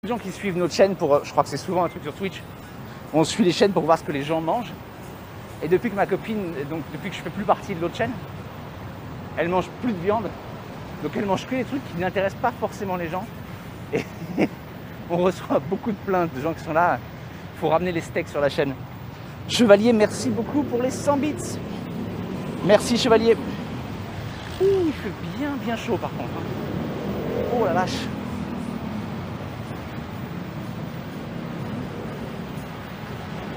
Les gens qui suivent notre chaîne pour, je crois que c'est souvent un truc sur Twitch, on suit les chaînes pour voir ce que les gens mangent. Et depuis que ma copine, donc depuis que je fais plus partie de l'autre chaîne, elle mange plus de viande. Donc elle mange que les trucs qui n'intéressent pas forcément les gens. Et on reçoit beaucoup de plaintes de gens qui sont là. Il faut ramener les steaks sur la chaîne. Chevalier, merci beaucoup pour les 100 bits. Merci Chevalier. Ouh, il fait bien chaud par contre. Oh la vache.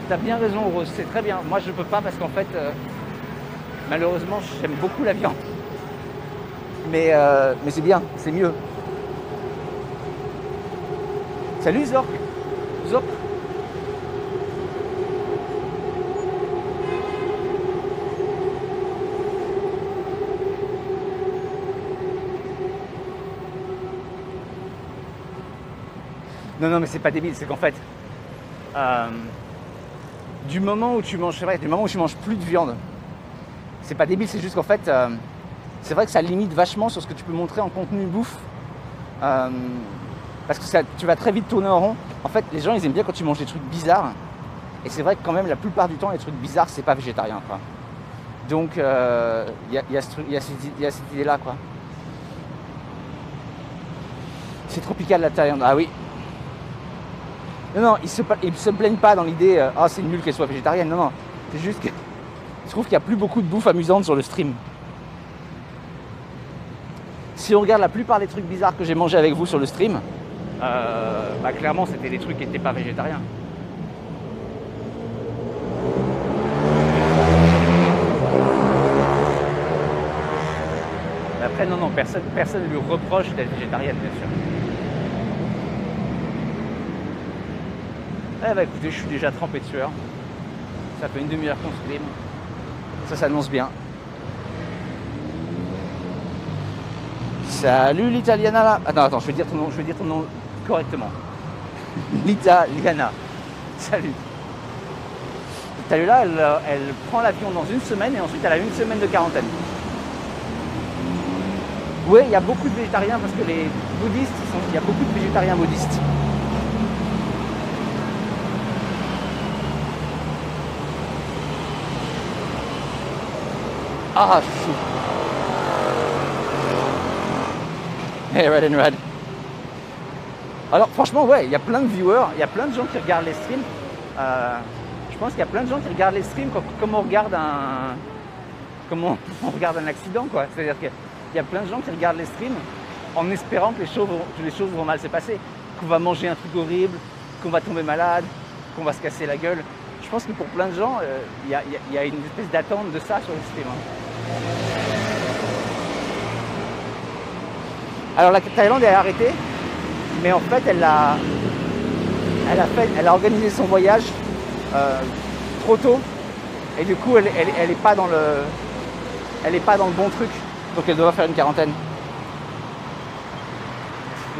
T'as bien raison Rose, c'est très bien. Moi je peux pas parce qu'en fait, malheureusement j'aime beaucoup la viande. Mais c'est bien, c'est mieux. Salut Zork. Zork. Non mais c'est pas débile, c'est qu'en fait du moment où tu manges, c'est vrai, du moment où tu manges plus de viande, c'est pas débile, c'est juste qu'en fait c'est vrai que ça limite vachement sur ce que tu peux montrer en contenu bouffe. Parce que tu vas très vite tourner en rond. En fait, les gens, ils aiment bien quand tu manges des trucs bizarres. Et c'est vrai que quand même, la plupart du temps, les trucs bizarres, c'est pas végétarien, quoi. Donc, il y a cette idée-là, quoi. C'est tropical, la Thaïlande. Ah oui. Non, ils se plaignent pas dans l'idée « Ah, c'est nul qu'elle soit végétarienne ». Non, c'est juste que je trouve qu'il n'y a plus beaucoup de bouffe amusante sur le stream. Si on regarde la plupart des trucs bizarres que j'ai mangés avec vous sur le stream, clairement c'était des trucs qui n'étaient pas végétariens. Mais après non, personne ne lui reproche d'être végétarienne, bien sûr. Eh bah écoutez, je suis déjà trempé de sueur. Ça fait une demi-heure qu'on stream. Ça s'annonce bien. Salut l'Italiana là. Attends, je vais dire ton nom correctement. L'Italiana. Salut. L'Italiana, elle prend l'avion dans une semaine et ensuite elle a une semaine de quarantaine. Oui, il y a beaucoup de végétariens parce que les bouddhistes, il y a beaucoup de végétariens bouddhistes. Ah, chou. Hey, Red and Red. Alors franchement, ouais, il y a plein de viewers, il y a plein de gens qui regardent les streams. Je pense qu'il y a plein de gens qui regardent les streams comme on regarde un accident, quoi. C'est-à-dire qu'il y a plein de gens qui regardent les streams en espérant que les choses vont mal se passer, qu'on va manger un truc horrible, qu'on va tomber malade, qu'on va se casser la gueule. Je pense que pour plein de gens, il y a une espèce d'attente de ça sur le stream. Alors la Thaïlande est arrêtée, mais en fait elle a organisé son voyage trop tôt et du coup elle est pas dans le bon truc, donc elle doit faire une quarantaine.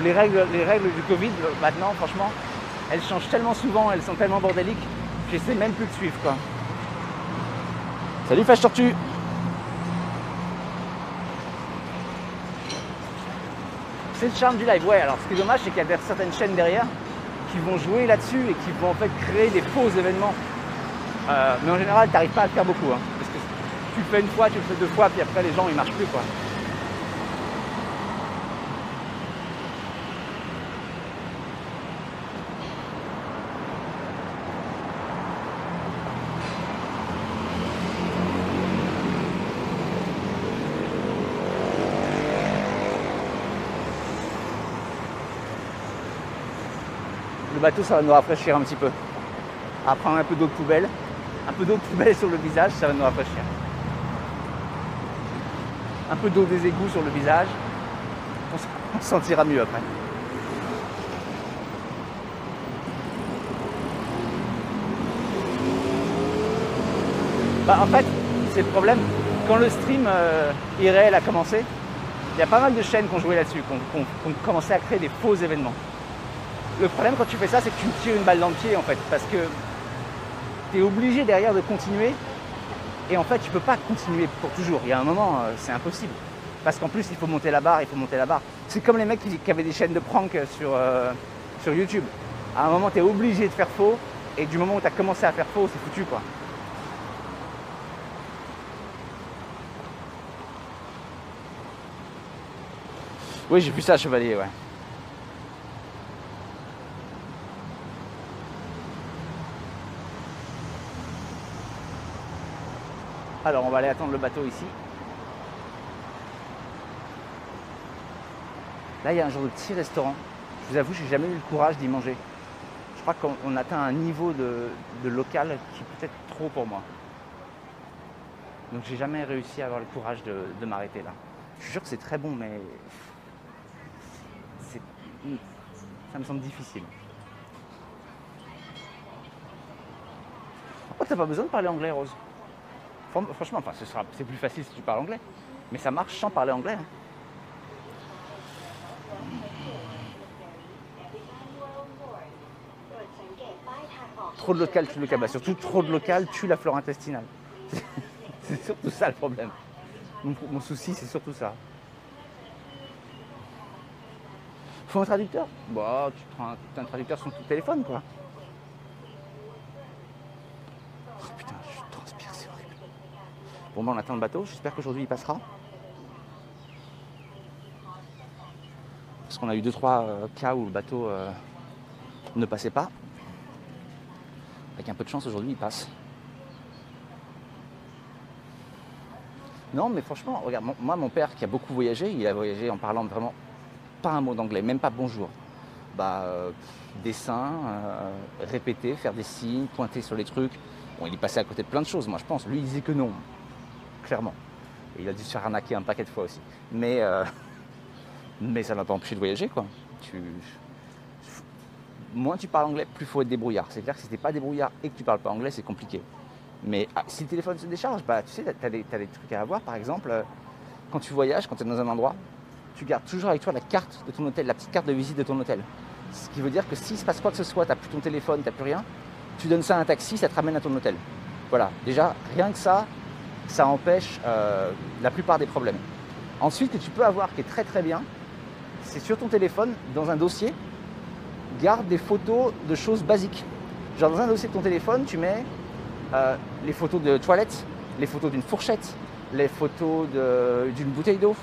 Les règles du Covid maintenant, franchement, elles changent tellement souvent, elles sont tellement bordéliques, j'essaie même plus de suivre, quoi. Salut Fâche Tortue. C'est le charme du live, ouais. Alors ce qui est dommage, c'est qu'il y a certaines chaînes derrière qui vont jouer là-dessus et qui vont en fait créer des faux événements. Mais en général, tu n'arrives pas à le faire beaucoup, hein, parce que tu le fais une fois, tu le fais deux fois, puis après les gens ils marchent plus, quoi. Le bateau, ça va nous rafraîchir un petit peu. À prendre un peu d'eau de poubelle. Un peu d'eau de poubelle sur le visage, ça va nous rafraîchir. Un peu d'eau des égouts sur le visage. On se sentira mieux après. En fait, c'est le problème. Quand le stream irréel a commencé, il y a pas mal de chaînes qui ont joué là-dessus, qui ont commencé à créer des faux événements. Le problème quand tu fais ça, c'est que tu me tires une balle dans le pied en fait, parce que tu es obligé derrière de continuer et en fait tu peux pas continuer pour toujours. Il y a un moment, c'est impossible. Parce qu'en plus il faut monter la barre, C'est comme les mecs qui avaient des chaînes de prank sur YouTube. À un moment, tu es obligé de faire faux, et du moment où tu as commencé à faire faux, c'est foutu, quoi. Oui, j'ai vu ça, Chevalier, ouais. Alors, on va aller attendre le bateau ici. Là, il y a un genre de petit restaurant. Je vous avoue, j'ai jamais eu le courage d'y manger. Je crois qu'on atteint un niveau de local qui est peut-être trop pour moi. Donc, j'ai jamais réussi à avoir le courage de m'arrêter là. Je suis sûr que c'est très bon, mais ça me semble difficile. Oh, t'as pas besoin de parler anglais, Rose. Franchement, enfin, c'est plus facile si tu parles anglais. Mais ça marche sans parler anglais. Hein. Trop de local tue le cabas. Surtout trop de local tue la flore intestinale. C'est surtout ça le problème. Mon souci, c'est surtout ça. Faut un traducteur? Bah, tu prends un traducteur sur ton téléphone, quoi. Oh putain, je transpire, c'est horrible. Bon, bah, on attend le bateau. J'espère qu'aujourd'hui il passera. Parce qu'on a eu 2-3 cas où le bateau ne passait pas. Avec un peu de chance, aujourd'hui il passe. Non, mais franchement, regarde, moi, mon père qui a beaucoup voyagé, il a voyagé en parlant vraiment pas un mot d'anglais, même pas bonjour. Bah, dessin, répéter, faire des signes, pointer sur les trucs. Bon, il est passé à côté de plein de choses, moi je pense. Lui, il disait que non, clairement. Et il a dû se faire arnaquer un paquet de fois aussi. Mais ça ne l'a pas empêché de voyager, quoi. Moins tu parles anglais, plus il faut être débrouillard. C'est clair que si tu n'es pas débrouillard et que tu ne parles pas anglais, c'est compliqué. Mais si le téléphone se décharge, bah, tu sais, tu as des trucs à avoir. Par exemple, quand tu voyages, quand tu es dans un endroit, tu gardes toujours avec toi la carte de ton hôtel, la petite carte de visite de ton hôtel. Ce qui veut dire que s'il se passe quoi que ce soit, tu n'as plus ton téléphone, tu n'as plus rien, tu donnes ça à un taxi, ça te ramène à ton hôtel. Voilà, déjà, rien que ça empêche la plupart des problèmes. Ensuite, ce que tu peux avoir, qui est très très bien, c'est sur ton téléphone, dans un dossier, garde des photos de choses basiques. Genre dans un dossier de ton téléphone, tu mets les photos de toilettes, les photos d'une fourchette, les photos d'une bouteille d'eau,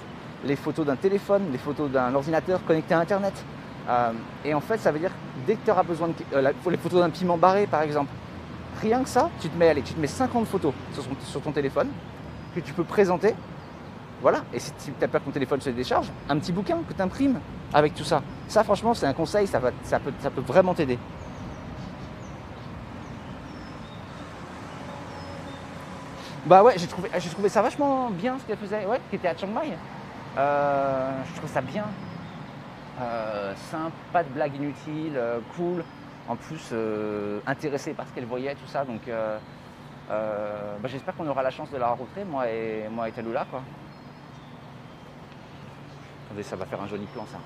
les photos d'un téléphone, les photos d'un ordinateur connecté à Internet. Et en fait, ça veut dire dès que tu auras besoin les photos d'un piment barré, par exemple, rien que ça, tu te mets 50 photos sur ton téléphone que tu peux présenter. Voilà, et si tu as peur que ton téléphone se décharge, un petit bouquin que tu imprimes avec tout ça. Ça, franchement, c'est un conseil, ça peut vraiment t'aider. Bah ouais, j'ai trouvé ça vachement bien ce qu'elle faisait, ouais, qui était à Chiang Mai. Je trouve ça bien. Simple, pas de blagues inutiles, cool. En plus, intéressée par ce qu'elle voyait, tout ça. Donc, bah, j'espère qu'on aura la chance de la rencontrer, moi et Tallulah, quoi. Attendez, ça va faire un joli plan, ça.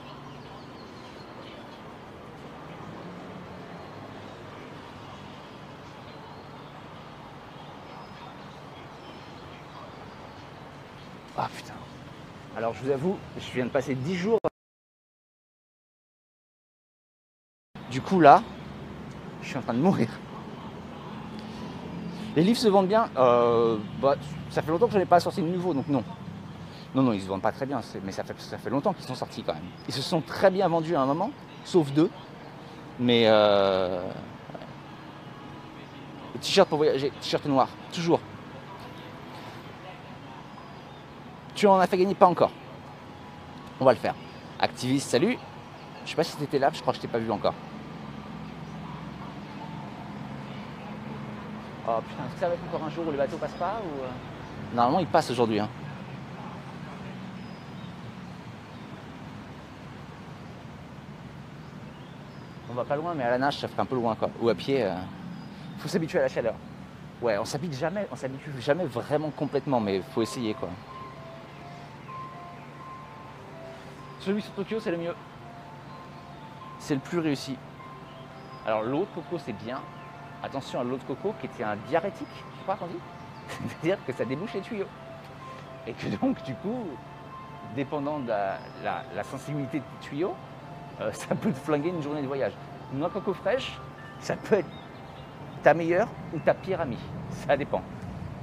Ah putain. Alors je vous avoue, je viens de passer 10 jours. Du coup là, je suis en train de mourir. Les livres se vendent bien. Bah, ça fait longtemps que je n'en ai pas sorti de nouveau, donc non. Non, ils se vendent pas très bien, mais ça fait longtemps qu'ils sont sortis quand même. Ils se sont très bien vendus à un moment, sauf 2. Mais t-shirt pour voyager, t-shirt noir, toujours. Tu en as fait gagner? Pas encore. On va le faire. Activiste, salut. Je sais pas si tu étais là, je crois que je t'ai pas vu encore. Oh putain, est-ce que ça va être encore un jour où le bateau passe pas ou... Normalement, il passe aujourd'hui. Hein. On va pas loin, mais à la nage, ça ferait un peu loin, quoi. Ou à pied, faut s'habituer à la chaleur. Ouais, on s'habitue jamais vraiment complètement, mais faut essayer, quoi. Celui sur Tokyo, c'est le mieux. C'est le plus réussi. Alors l'eau de coco, c'est bien. Attention à l'eau de coco qui était un diurétique, je crois qu'on dit. C'est-à-dire que ça débouche les tuyaux. Et que donc, du coup, dépendant de la sensibilité du tuyau, ça peut te flinguer une journée de voyage. Une noix de coco fraîche, ça peut être ta meilleure ou ta pire amie. Ça dépend.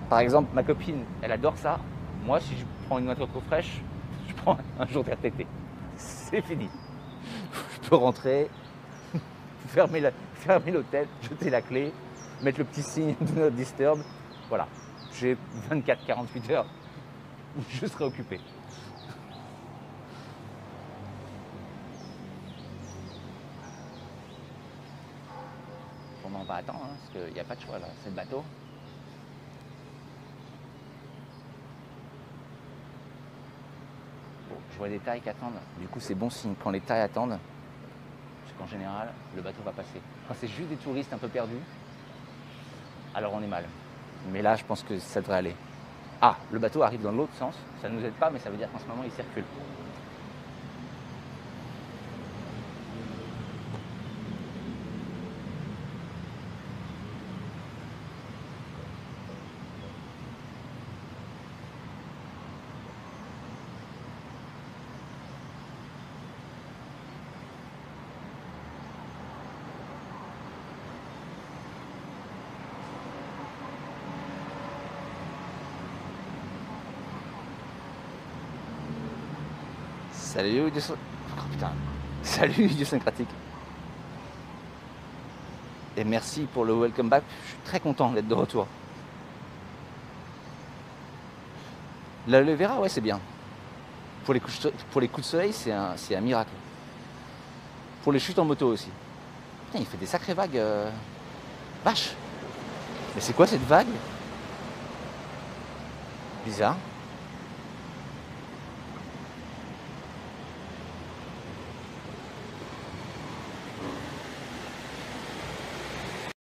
Par exemple, ma copine, elle adore ça. Moi, si je prends une noix de coco fraîche, je prends un jour d'RTT. C'est fini. Je peux rentrer, fermer l'hôtel, jeter la clé, mettre le petit signe Do Not Disturb. Voilà. J'ai 24-48 heures où je serai occupé. On va attendre, hein, parce qu'il n'y a pas de choix là, c'est le bateau. Bon, je vois des tailles qui attendent. Du coup, c'est bon signe quand les tailles attendent. Parce qu'en général, le bateau va passer. Quand c'est juste des touristes un peu perdus, alors on est mal. Mais là, je pense que ça devrait aller. Ah, le bateau arrive dans l'autre sens. Ça ne nous aide pas, mais ça veut dire qu'en ce moment, il circule. Salut Salut idiosyncratique. Et merci pour le welcome back. Je suis très content d'être de retour. L'aloe vera, ouais, c'est bien. Pour les coups de soleil, c'est un miracle. Pour les chutes en moto aussi. Putain, il fait des sacrées vagues. Vache. Mais c'est quoi cette vague? Bizarre.